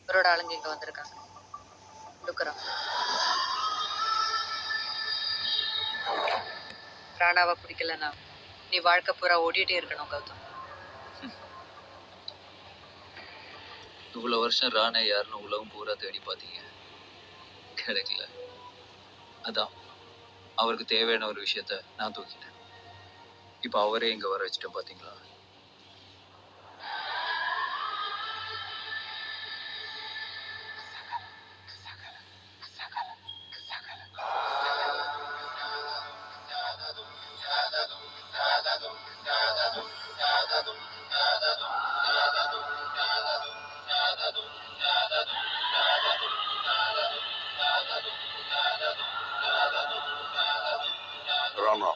அவரோட ஆளுங்க இங்க வந்திருக்காங்க. லுக்கரா ராணாவை பிடிக்கலன்னா நீ வாழ்க்கை பூரா ஓடிட்டே இருக்கணும் கௌதம். இவ்வளவு வருஷம் ராணா யாருன்னு உலகம் பூரா தேடி பார்த்தீங்க, கிடைக்கல. அதான் அவருக்கு தேவையான ஒரு விஷயத்த நான் தூக்கிட்டேன். இப்ப அவரே இங்க வர வச்சுட்டு பாத்தீங்களா? ராணா,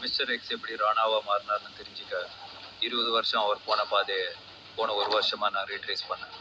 மிஸ்டர் எக்ஸ் எப்படி ராணாவா மாறினார்னு தெரிஞ்சுக்க 20 வருஷம் அவர் போன பாதையை போன ஒரு வருஷமா நான் ரீட்ரேஸ் பண்ணேன்.